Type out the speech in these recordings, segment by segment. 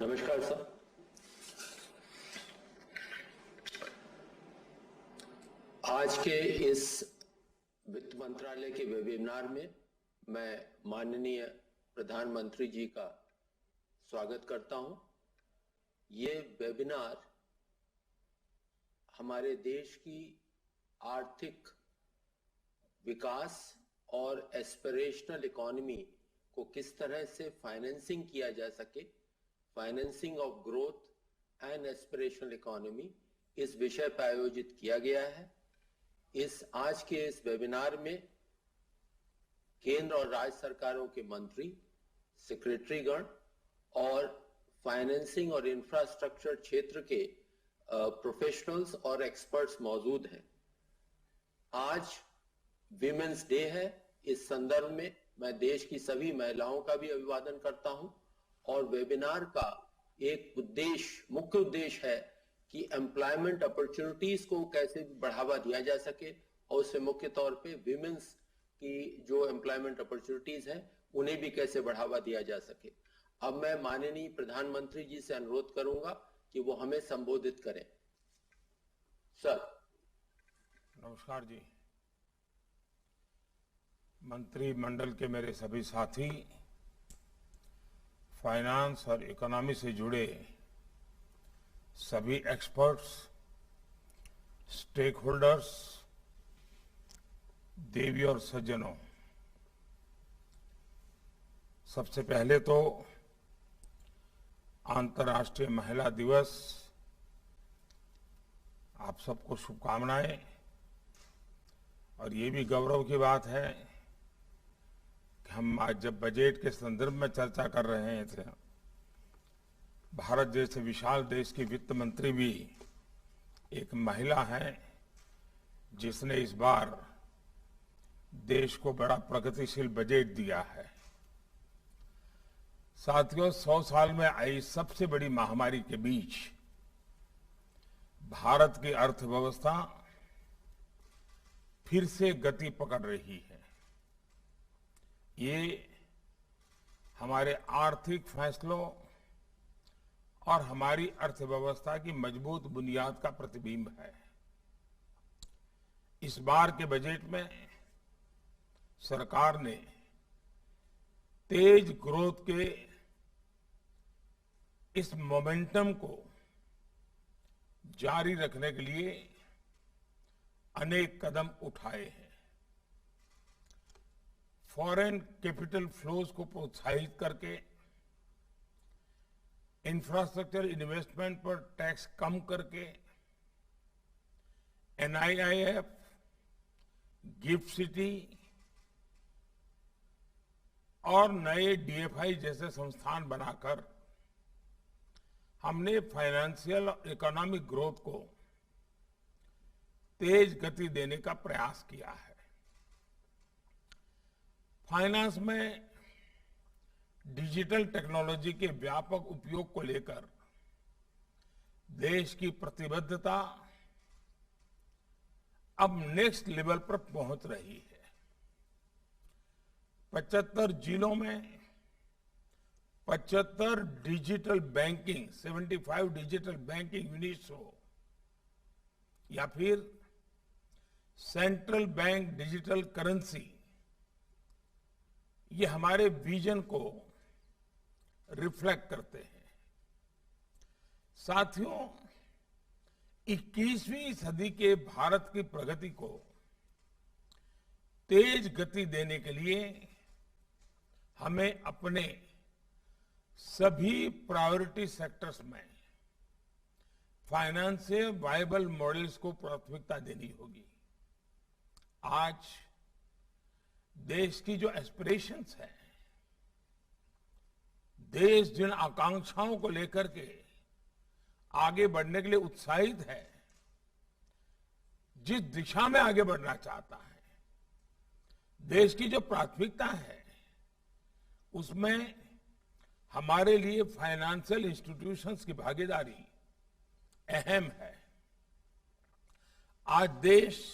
नमस्कार सर। आज के इस वित्त मंत्रालय के वेबिनार में मैं माननीय प्रधानमंत्री जी का स्वागत करता हूं। ये वेबिनार हमारे देश की आर्थिक विकास और एस्पिरेशनल इकोनॉमी को किस तरह से फाइनेंसिंग किया जा सके, financing of growth and aspirational economy, इस विषय पर आयोजित किया गया है। आज के इस वेबिनार में केंद्र और राज्य सरकारों के मंत्री, सेक्रेटरीगण और फाइनेंसिंग और इंफ्रास्ट्रक्चर क्षेत्र के प्रोफेशनल्स और एक्सपर्ट्स मौजूद हैं। आज विमेंस डे है। इस संदर्भ में मैं देश की सभी महिलाओं का भी अभिवादन करता हूं और वेबिनार का एक मुख्य उद्देश्य है कि एम्प्लॉयमेंट अपॉर्चुनिटीज को कैसे बढ़ावा दिया जा सके और उससे मुख्य तौर पे विमेंस की जो एम्प्लॉयमेंट अपॉर्चुनिटीज हैं उन्हें भी कैसे बढ़ावा दिया जा सके। अब मैं माननीय प्रधानमंत्री जी से अनुरोध करूंगा कि वो हमें संबोधित करें। सर। नमस्कार जी। मंत्रिमंडल के मेरे सभी साथी, फाइनेंस और इकोनॉमी से जुड़े सभी एक्सपर्ट्स, स्टेक होल्डर्स, देवी और सज्जनों, सबसे पहले तो अंतर्राष्ट्रीय महिला दिवस, आप सबको शुभकामनाएं। और ये भी गौरव की बात है कि हम आज जब बजट के संदर्भ में चर्चा कर रहे थे, भारत जैसे विशाल देश की वित्त मंत्री भी एक महिला है जिसने इस बार देश को बड़ा प्रगतिशील बजट दिया है। साथियों, 100 साल में आई सबसे बड़ी महामारी के बीच भारत की अर्थव्यवस्था फिर से गति पकड़ रही है। ये हमारे आर्थिक फैसलों और हमारी अर्थव्यवस्था की मजबूत बुनियाद का प्रतिबिंब है। इस बार के बजट में सरकार ने तेज ग्रोथ के इस मोमेंटम को जारी रखने के लिए अनेक कदम उठाए हैं। फॉरेन कैपिटल फ्लोज को प्रोत्साहित करके इंफ्रास्ट्रक्चर इन्वेस्टमेंट पर टैक्स कम करके NIIF, गिफ्ट सिटी और नए DFI जैसे संस्थान बनाकर हमने फाइनेंशियल और इकोनॉमिक ग्रोथ को तेज गति देने का प्रयास किया है। फाइनेंस में डिजिटल टेक्नोलॉजी के व्यापक उपयोग को लेकर देश की प्रतिबद्धता अब नेक्स्ट लेवल पर पहुंच रही है। 75 जिलों में 75 digital banking, 75 digital banking units हो या फिर सेंट्रल बैंक डिजिटल करेंसी, ये हमारे विजन को रिफ्लेक्ट करते हैं। साथियों, 21वीं सदी के भारत की प्रगति को तेज गति देने के लिए हमें अपने सभी प्रायोरिटी सेक्टर्स में फाइनेंशियल वायबल मॉडल्स को प्राथमिकता देनी होगी। आज देश की जो एस्पिरेशंस है, देश जिन आकांक्षाओं को लेकर के आगे बढ़ने के लिए उत्साहित है, जिस दिशा में आगे बढ़ना चाहता है, देश की जो प्राथमिकता है, उसमें हमारे लिए फाइनेंशियल इंस्टीट्यूशंस की भागीदारी अहम है। आज देश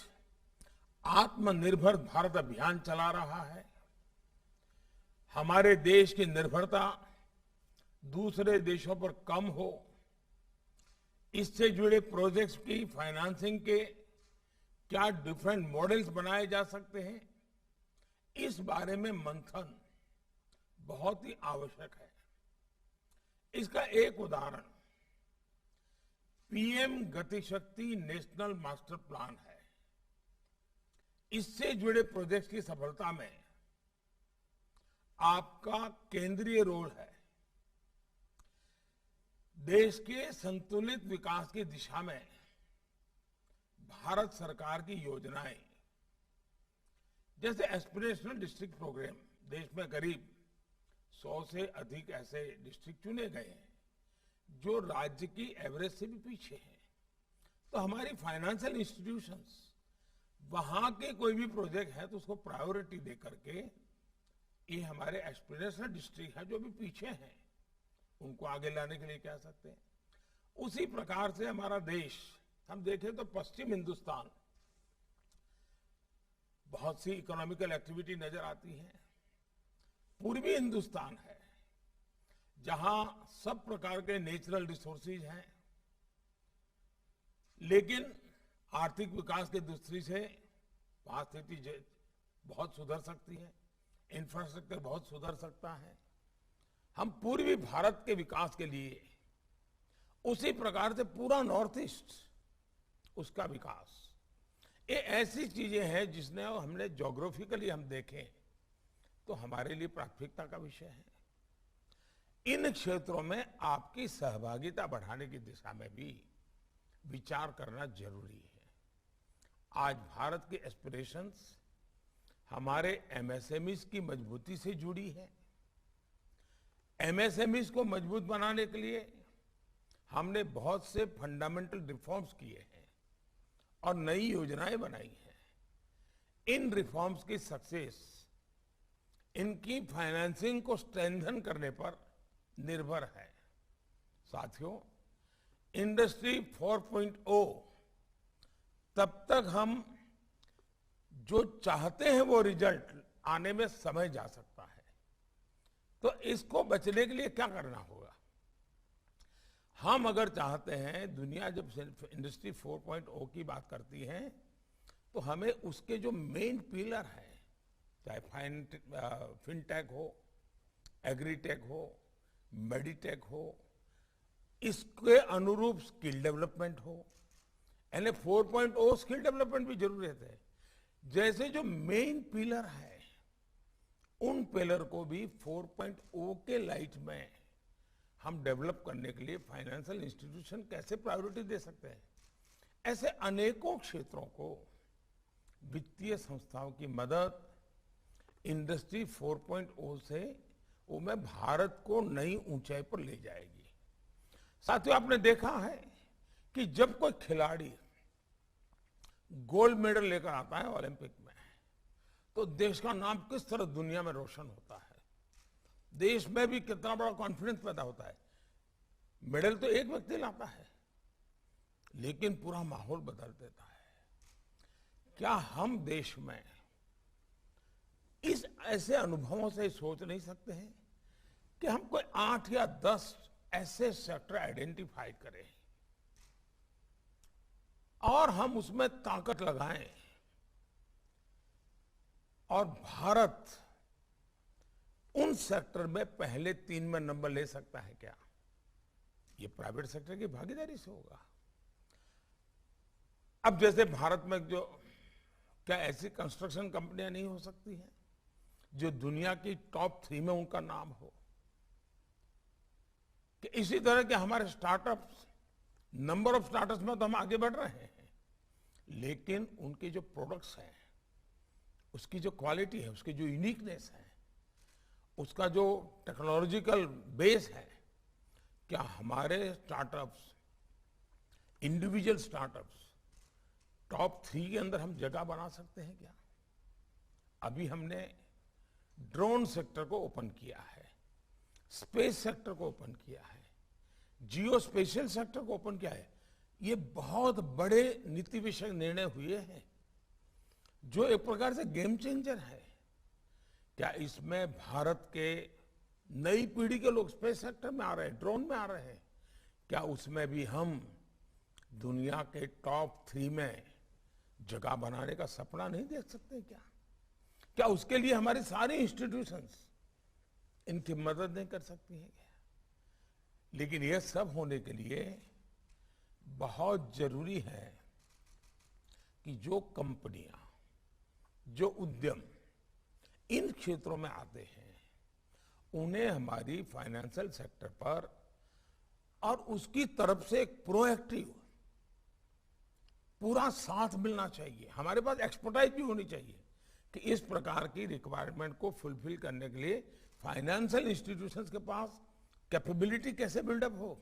आत्मनिर्भर भारत अभियान चला रहा है। हमारे देश की निर्भरता दूसरे देशों पर कम हो, इससे जुड़े प्रोजेक्ट्स की फाइनेंसिंग के क्या डिफरेंट मॉडल्स बनाए जा सकते हैं, इस बारे में मंथन बहुत ही आवश्यक है। इसका एक उदाहरण पीएम गति शक्ति नेशनल मास्टर प्लान है। इससे जुड़े प्रोजेक्ट्स की सफलता में आपका केंद्रीय रोल है। देश के संतुलित विकास की दिशा में भारत सरकार की योजनाएं, जैसे एस्पिरेशनल डिस्ट्रिक्ट प्रोग्राम, देश में करीब 100 से अधिक ऐसे डिस्ट्रिक्ट चुने गए हैं जो राज्य की एवरेज से भी पीछे हैं। तो हमारी फाइनेंशियल इंस्टीट्यूशंस वहां के कोई भी प्रोजेक्ट है तो उसको प्रायोरिटी दे करके, ये हमारे एस्पिरेशनल डिस्ट्रिक्ट है जो भी पीछे हैं, उनको आगे लाने के लिए कह सकते हैं। उसी प्रकार से हमारा देश, हम देखें तो पश्चिम हिंदुस्तान, बहुत सी इकोनॉमिकल एक्टिविटी नजर आती है। पूर्वी हिंदुस्तान है जहां सब प्रकार के नेचुरल रिसोर्सेज हैं, लेकिन आर्थिक विकास की दृष्टि से वहां स्थिति बहुत सुधर सकती है, इंफ्रास्ट्रक्चर बहुत सुधर सकता है। हम पूर्वी भारत के विकास के लिए उसी प्रकार से पूरा नॉर्थ ईस्ट, उसका विकास, ये ऐसी चीजें हैं जिसने हमने ज्योग्राफिकली हम देखें तो हमारे लिए प्राथमिकता का विषय है। इन क्षेत्रों में आपकी सहभागिता बढ़ाने की दिशा में भी विचार करना जरूरी है। आज भारत के एस्पिरेशंस हमारे एमएसएमईज की मजबूती से जुड़ी है। एमएसएमईज को मजबूत बनाने के लिए हमने बहुत से फंडामेंटल रिफॉर्म्स किए हैं और नई योजनाएं बनाई हैं। इन रिफॉर्म्स की सक्सेस इनकी फाइनेंसिंग को स्ट्रेंथन करने पर निर्भर है। साथियों, इंडस्ट्री 4.0 तब तक हम जो चाहते हैं वो रिजल्ट आने में समय जा सकता है। तो इसको बचने के लिए क्या करना होगा? हम अगर चाहते हैं, दुनिया जब इंडस्ट्री 4.0 की बात करती है तो हमें उसके जो मेन पिलर है, चाहे फिनटेक हो, एग्रीटेक हो, मेडिटेक हो, इसके अनुरूप स्किल डेवलपमेंट हो, यानी 4.0 स्किल डेवलपमेंट भी जरूरत है। जैसे जो मेन पिलर है, उन पिलर को भी 4.0 के लाइट में हम डेवलप करने के लिए फाइनेंशियल इंस्टीट्यूशन कैसे प्रायोरिटी दे सकते हैं। ऐसे अनेकों क्षेत्रों को वित्तीय संस्थाओं की मदद इंडस्ट्री 4.0 से वो में भारत को नई ऊंचाई पर ले जाएगी। साथियों, आपने देखा है कि जब कोई खिलाड़ी गोल्ड मेडल लेकर आता है ओलंपिक में, तो देश का नाम किस तरह दुनिया में रोशन होता है, देश में भी कितना बड़ा कॉन्फिडेंस पैदा होता है। मेडल तो एक व्यक्ति लाता है, लेकिन पूरा माहौल बदल देता है। क्या हम देश में इस ऐसे अनुभवों से सोच नहीं सकते हैं कि हम कोई 8 या 10 ऐसे सेक्टर आइडेंटिफाई करें और हम उसमें ताकत लगाएं, और भारत उन सेक्टर में पहले 3 में नंबर ले सकता है क्या? ये प्राइवेट सेक्टर की भागीदारी से होगा। अब जैसे भारत में जो, क्या ऐसी कंस्ट्रक्शन कंपनियां नहीं हो सकती हैं जो दुनिया की टॉप 3 में उनका नाम हो? कि इसी तरह के हमारे स्टार्टअप्स, नंबर ऑफ स्टार्टअप्स में तो हम आगे बढ़ रहे हैं, लेकिन उनके जो प्रोडक्ट्स हैं, उसकी जो क्वालिटी है, उसकी जो यूनिकनेस है, उसका जो टेक्नोलॉजिकल बेस है, क्या हमारे स्टार्टअप्स, इंडिविजुअल स्टार्टअप्स टॉप 3 के अंदर हम जगह बना सकते हैं क्या? अभी हमने ड्रोन सेक्टर को ओपन किया है, स्पेस सेक्टर को ओपन किया है, जियो स्पेशियल सेक्टर को ओपन किया है। ये बहुत बड़े नीति विषयक निर्णय हुए हैं जो एक प्रकार से गेम चेंजर है। क्या इसमें भारत के नई पीढ़ी के लोग स्पेस सेक्टर में आ रहे हैं, ड्रोन में आ रहे हैं? क्या उसमें भी हम दुनिया के टॉप 3 में जगह बनाने का सपना नहीं देख सकते क्या? क्या उसके लिए हमारी सारी इंस्टीट्यूशंस इनकी मदद नहीं कर सकती हैं क्या? लेकिन यह सब होने के लिए बहुत जरूरी है कि जो कंपनियां, जो उद्यम इन क्षेत्रों में आते हैं, उन्हें हमारी फाइनेंशियल सेक्टर पर और उसकी तरफ से एक प्रोएक्टिव पूरा साथ मिलना चाहिए। हमारे पास एक्सपर्टाइज भी होनी चाहिए कि इस प्रकार की रिक्वायरमेंट को फुलफिल करने के लिए फाइनेंशियल इंस्टीट्यूशंस के पास कैपेबिलिटी कैसे बिल्डअप हो,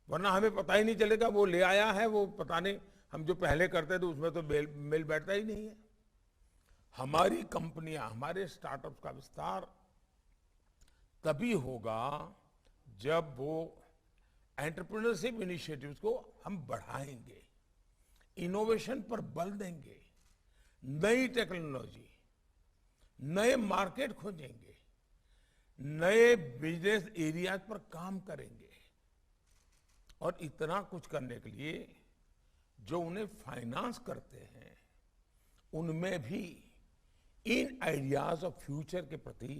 वरना हमें पता ही नहीं चलेगा वो ले आया है, वो पता नहीं हम जो पहले करते थे उसमें तो मेल बैठता ही नहीं है। हमारी कंपनियां, हमारे स्टार्टअप्स का विस्तार तभी होगा जब वो एंटरप्रेन्योरशिप इनिशिएटिव्स को हम बढ़ाएंगे, इनोवेशन पर बल देंगे, नई टेक्नोलॉजी, नए मार्केट खोजेंगे, नए बिजनेस एरियाज पर काम करेंगे। और इतना कुछ करने के लिए जो उन्हें फाइनेंस करते हैं, उनमें भी इन आइडियाज ऑफ फ्यूचर के प्रति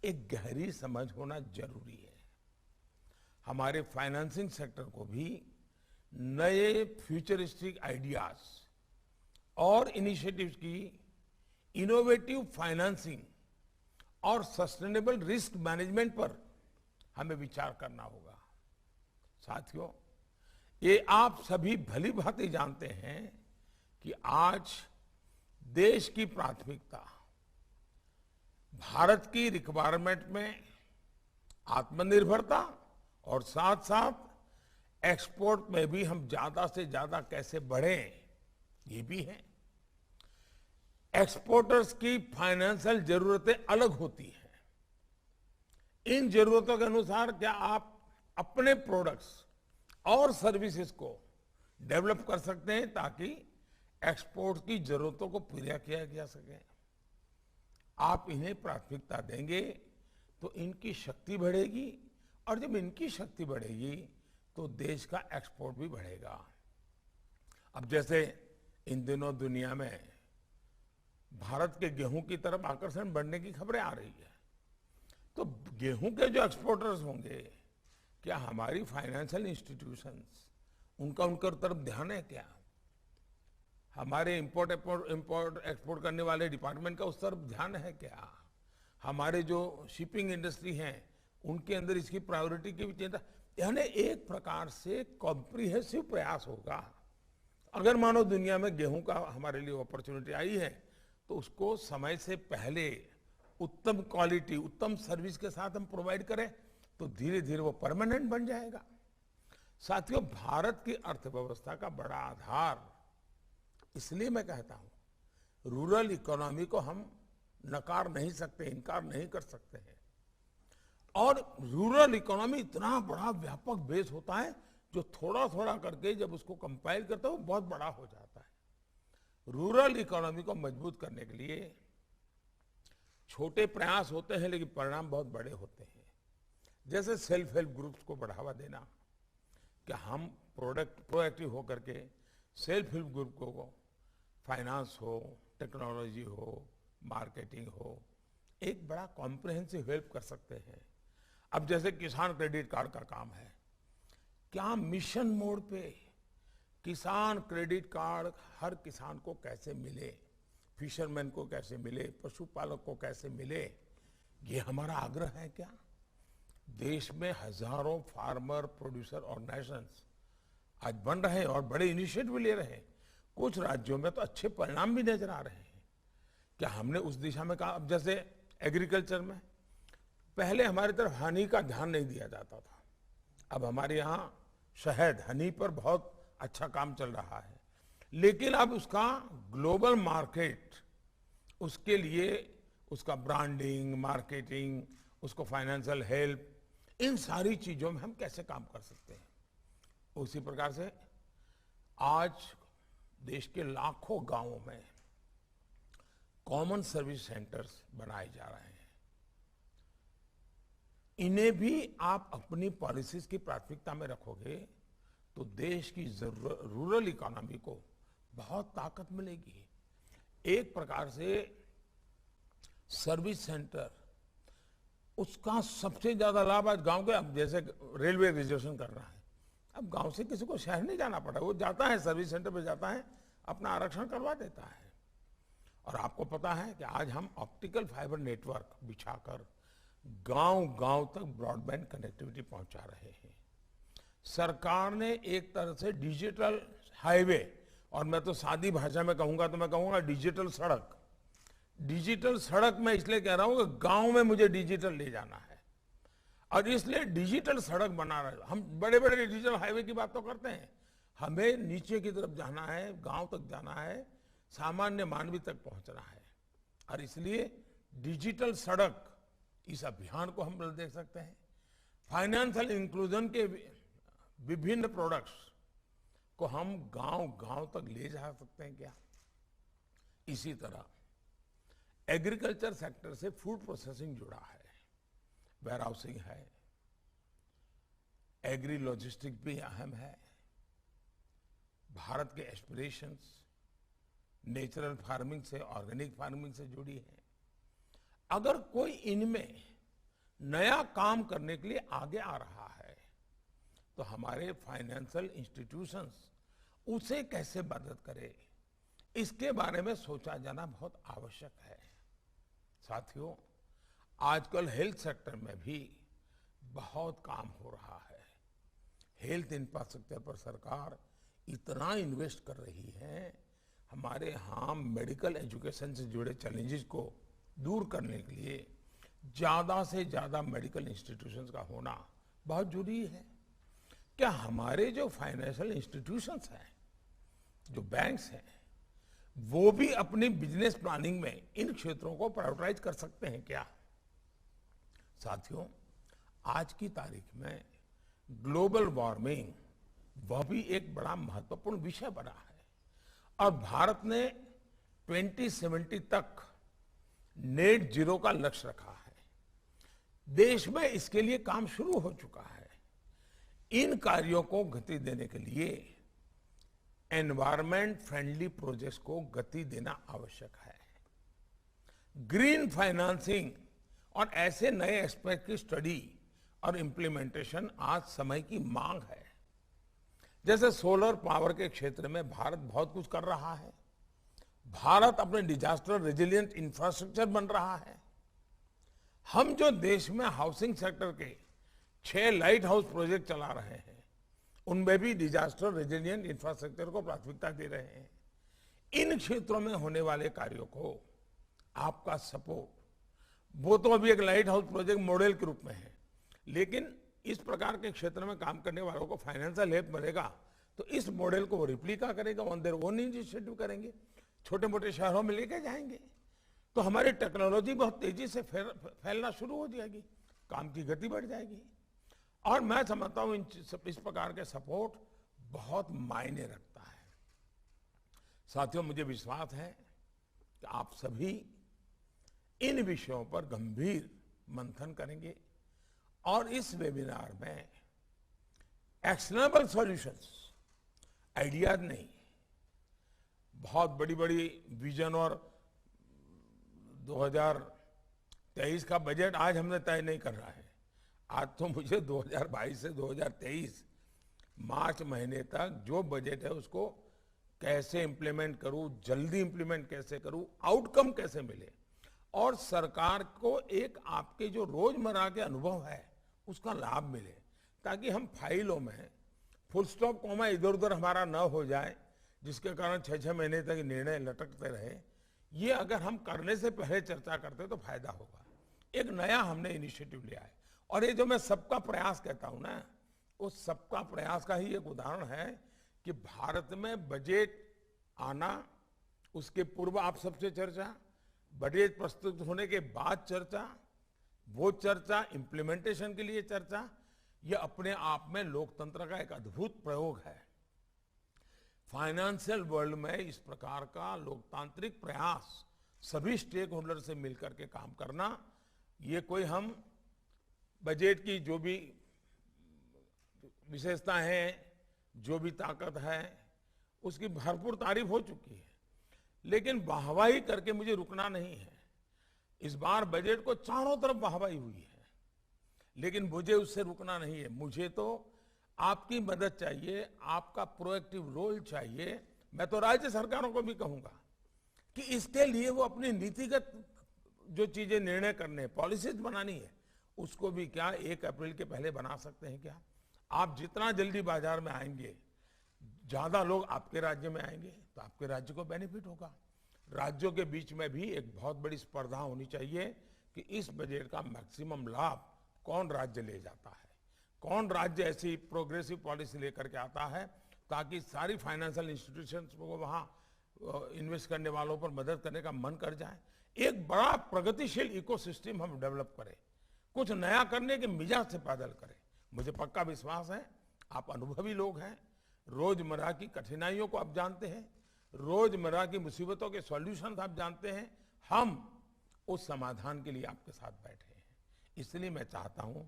एक गहरी समझ होना जरूरी है। हमारे फाइनेंसिंग सेक्टर को भी नए फ्यूचरिस्टिक आइडियाज और इनिशिएटिव्स की इनोवेटिव फाइनेंसिंग और सस्टेनेबल रिस्क मैनेजमेंट पर हमें विचार करना होगा। साथियों, ये आप सभी भली भांति जानते हैं कि आज देश की प्राथमिकता भारत की रिक्वायरमेंट में आत्मनिर्भरता और साथ साथ एक्सपोर्ट में भी हम ज्यादा से ज्यादा कैसे बढ़ें, ये भी है। एक्सपोर्टर्स की फाइनेंशियल जरूरतें अलग होती हैं। इन जरूरतों के अनुसार क्या आप अपने प्रोडक्ट्स और सर्विसेज को डेवलप कर सकते हैं ताकि एक्सपोर्ट की जरूरतों को पूरा किया जा सके। आप इन्हें प्राथमिकता देंगे तो इनकी शक्ति बढ़ेगी, और जब इनकी शक्ति बढ़ेगी तो देश का एक्सपोर्ट भी बढ़ेगा। अब जैसे इन दिनों दुनिया में भारत के गेहूं की तरफ आकर्षण बढ़ने की खबरें आ रही है, तो गेहूं के जो एक्सपोर्टर्स होंगे, क्या हमारी फाइनेंशियल इंस्टीट्यूशंस उनका उनकर तरफ ध्यान है क्या? हमारे इंपोर्ट एक्सपोर्ट करने वाले डिपार्टमेंट का उस तरफ ध्यान है क्या? हमारे जो शिपिंग इंडस्ट्री है उनके अंदर इसकी प्रायोरिटी की भी चिंता, यानी एक प्रकार से कॉम्प्रिहेंसिव प्रयास होगा। अगर मानो दुनिया में गेहूं का हमारे लिए अपॉर्चुनिटी आई है तो उसको समय से पहले उत्तम क्वालिटी, उत्तम सर्विस के साथ हम प्रोवाइड करें तो धीरे धीरे वो परमानेंट बन जाएगा। साथियों, भारत की अर्थव्यवस्था का बड़ा आधार, इसलिए मैं कहता हूं रूरल इकोनॉमी को हम नकार नहीं सकते, इनकार नहीं कर सकते हैं। और रूरल इकोनॉमी इतना बड़ा व्यापक बेस होता है जो थोड़ा थोड़ा करके जब उसको कंपाइल करता है वो बहुत बड़ा हो जाता है। रूरल इकोनॉमी को मजबूत करने के लिए छोटे प्रयास होते हैं लेकिन परिणाम बहुत बड़े होते हैं। जैसे सेल्फ हेल्प ग्रुप्स को बढ़ावा देना, कि हम प्रोएक्टिव होकर के सेल्फ हेल्प ग्रुप को फाइनेंस हो, टेक्नोलॉजी हो, मार्केटिंग हो, एक बड़ा कॉम्प्रिहेंसिव हेल्प कर सकते हैं। अब जैसे किसान क्रेडिट कार्ड का काम है, क्या मिशन मोड पे किसान क्रेडिट कार्ड हर किसान को कैसे मिले, फिशरमैन को कैसे मिले, पशुपालक को कैसे मिले, ये हमारा आग्रह है क्या? देश में हजारों फार्मर प्रोड्यूसर ऑर्गेनाइजेशंस आज बन रहे हैं और बड़े इनिशिएटिव ले रहे हैं। कुछ राज्यों में तो अच्छे परिणाम भी नजर आ रहे हैं। क्या हमने उस दिशा में कहा? अब जैसे एग्रीकल्चर में पहले हमारी तरफ हनी का ध्यान नहीं दिया जाता था, अब हमारे यहाँ शहद, हनी पर बहुत अच्छा काम चल रहा है। लेकिन अब उसका ग्लोबल मार्केट, उसके लिए उसका ब्रांडिंग, मार्केटिंग, उसको फाइनेंशियल हेल्प, इन सारी चीजों में हम कैसे काम कर सकते हैं। उसी प्रकार से आज देश के लाखों गांवों में कॉमन सर्विस सेंटर्स बनाए जा रहे हैं। इन्हें भी आप अपनी पॉलिसीज की प्राथमिकता में रखोगे तो देश की रूरल इकोनॉमी को बहुत ताकत मिलेगी। एक प्रकार से सर्विस सेंटर, उसका सबसे ज्यादा लाभ आज गांव के, अब जैसे रेलवे रिजर्वेशन कर रहा है, अब गांव से किसी को शहर नहीं जाना पड़ा, वो जाता है सर्विस सेंटर पे, जाता है अपना आरक्षण करवा देता है। और आपको पता है कि आज हम ऑप्टिकल फाइबर नेटवर्क बिछाकर गांव गांव तक ब्रॉडबैंड कनेक्टिविटी पहुंचा रहे हैं। सरकार ने एक तरह से डिजिटल हाईवे, और मैं तो सादी भाषा में कहूंगा तो मैं कहूंगा डिजिटल सड़क। डिजिटल सड़क मैं इसलिए कह रहा हूं कि गांव में मुझे डिजिटल ले जाना है, और इसलिए डिजिटल सड़क बना रहे। हम बड़े बड़े डिजिटल हाईवे की बात तो करते हैं, हमें नीचे की तरफ जाना है, गांव तक जाना है, सामान्य मानवी तक पहुंचना है। और इसलिए डिजिटल सड़क, इस अभियान को हम बल दे सकते हैं। फाइनेंशियल इंक्लूजन के विभिन्न प्रोडक्ट्स को हम गांव गांव तक ले जा सकते हैं क्या? इसी तरह एग्रीकल्चर सेक्टर से फूड प्रोसेसिंग जुड़ा है, वेयर हाउसिंग है, एग्री लॉजिस्टिक भी अहम है। भारत के एस्पिरेशंस नेचुरल फार्मिंग से, ऑर्गेनिक फार्मिंग से जुड़ी है। अगर कोई इनमें नया काम करने के लिए आगे आ रहा है तो हमारे फाइनेंशियल इंस्टीट्यूशंस उसे कैसे मदद करे, इसके बारे में सोचा जाना बहुत आवश्यक है। साथियों, आजकल हेल्थ सेक्टर में भी बहुत काम हो रहा है। हेल्थ इंफ्रास्ट्रक्चर पर सरकार इतना इन्वेस्ट कर रही है, हमारे यहाँ मेडिकल एजुकेशन से जुड़े चैलेंजेस को दूर करने के लिए ज्यादा से ज्यादा मेडिकल इंस्टीट्यूशंस का होना बहुत जरूरी है। क्या हमारे जो फाइनेंशियल इंस्टीट्यूशंस हैं, जो बैंक्स हैं, वो भी अपनी बिजनेस प्लानिंग में इन क्षेत्रों को प्रायोरिटाइज कर सकते हैं क्या? साथियों, आज की तारीख में ग्लोबल वार्मिंग, वह भी एक बड़ा महत्वपूर्ण विषय बना है, और भारत ने 2070 तक नेट जीरो का लक्ष्य रखा है। देश में इसके लिए काम शुरू हो चुका है। इन कार्यों को गति देने के लिए एनवायरमेंट फ्रेंडली प्रोजेक्ट्स को गति देना आवश्यक है। ग्रीन फाइनेंसिंग और ऐसे नए एस्पेक्ट की स्टडी और इंप्लीमेंटेशन आज समय की मांग है। जैसे सोलर पावर के क्षेत्र में भारत बहुत कुछ कर रहा है। भारत अपने डिजास्टर रेजिलिएंट इंफ्रास्ट्रक्चर बन रहा है। हम जो देश में हाउसिंग सेक्टर के 6 लाइट हाउस प्रोजेक्ट चला रहे हैं, उनमें भी डिजास्टर रेजिलिएंट इंफ्रास्ट्रक्चर को प्राथमिकता दे रहे हैं। इन क्षेत्रों में होने वाले कार्यों को आपका सपोर्ट, वो तो अभी एक लाइट हाउस प्रोजेक्ट मॉडल के रूप में है, लेकिन इस प्रकार के क्षेत्र में काम करने वालों को फाइनेंशियल हेल्प मिलेगा तो इस मॉडल को वो रिप्लिका करेगा, ऑन देयर ओन इनिशिएटिव करेंगे, छोटे मोटे शहरों में लेके जाएंगे, तो हमारी टेक्नोलॉजी बहुत तेजी से फैलना शुरू हो जाएगी, काम की गति बढ़ जाएगी। और मैं समझता हूं इस प्रकार के सपोर्ट बहुत मायने रखता है। साथियों, मुझे विश्वास है कि आप सभी इन विषयों पर गंभीर मंथन करेंगे और इस वेबिनार में एक्शनेबल सॉल्यूशंस, आइडियाज नहीं, बहुत बड़ी बड़ी विजन और 2023 का बजट आज हमने तय नहीं कर रहा है। आज तो मुझे 2022 से 2023 मार्च महीने तक जो बजट है उसको कैसे इंप्लीमेंट करूं, जल्दी इंप्लीमेंट कैसे करूं, आउटकम कैसे मिले, और सरकार को एक आपके जो रोजमर्रा के अनुभव है उसका लाभ मिले, ताकि हम फाइलों में फुल स्टॉप कोमा इधर उधर हमारा न हो जाए, जिसके कारण 6-6 महीने तक निर्णय लटकते रहे। ये अगर हम करने से पहले चर्चा करते तो फायदा होगा। एक नया हमने इनिशिएटिव लिया है, और ये जो मैं सबका प्रयास कहता हूं ना, उस सबका प्रयास का ही एक उदाहरण है कि भारत में बजट आना, उसके पूर्व आप सबसे चर्चा, बजट प्रस्तुत होने के बाद चर्चा, वो चर्चा इंप्लीमेंटेशन के लिए चर्चा, ये अपने आप में लोकतंत्र का एक अद्भुत प्रयोग है। फाइनेंशियल वर्ल्ड में इस प्रकार का लोकतांत्रिक प्रयास सभी स्टेक होल्डर से मिलकर के काम करना, ये कोई हम बजट की जो भी विशेषता है, जो भी ताकत है, उसकी भरपूर तारीफ हो चुकी है, लेकिन वाहवाही करके मुझे रुकना नहीं है। इस बार बजट को चारों तरफ वाहवाही हुई है, लेकिन मुझे उससे रुकना नहीं है। मुझे तो आपकी मदद चाहिए, आपका प्रोएक्टिव रोल चाहिए। मैं तो राज्य सरकारों को भी कहूंगा कि इसके लिए वो अपनी नीतिगत जो चीजें निर्णय करने, पॉलिसीज बनानी है, उसको भी क्या 1 अप्रैल के पहले बना सकते हैं क्या? आप जितना जल्दी बाजार में आएंगे, ज्यादा लोग आपके राज्य में आएंगे, तो आपके राज्य को बेनिफिट होगा। राज्यों के बीच में भी एक बहुत बड़ी स्पर्धा होनी चाहिए कि इस बजट का मैक्सिमम लाभ कौन राज्य ले जाता है, कौन राज्य ऐसी प्रोग्रेसिव पॉलिसी लेकर के आता है ताकि सारी फाइनेंशियल इंस्टीट्यूशंस को वहां इन्वेस्ट करने वालों पर मदद करने का मन कर जाए। एक बड़ा प्रगतिशील इकोसिस्टम हम डेवलप करें, कुछ नया करने के मिजाज से पैदल करें। मुझे पक्का विश्वास है, आप अनुभवी लोग हैं, रोजमर्रा की कठिनाइयों को आप जानते हैं, रोजमर्रा की मुसीबतों के सॉल्यूशन आप जानते हैं। हम उस समाधान के लिए आपके साथ बैठे हैं। इसलिए मैं चाहता हूं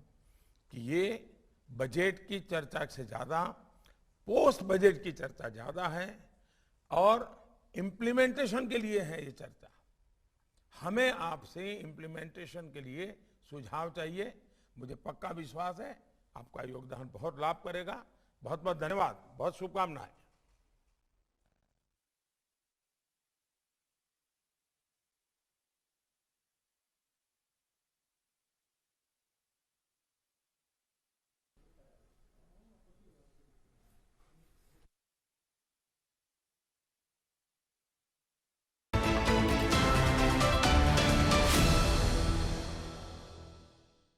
कि ये बजट की चर्चा से ज्यादा पोस्ट बजट की चर्चा ज्यादा है और इम्प्लीमेंटेशन के लिए है ये चर्चा। हमें आपसे इम्प्लीमेंटेशन के लिए सुझाव चाहिए। मुझे पक्का विश्वास है आपका योगदान बहुत लाभ करेगा। बहुत बहुत धन्यवाद, बहुत शुभकामनाएं।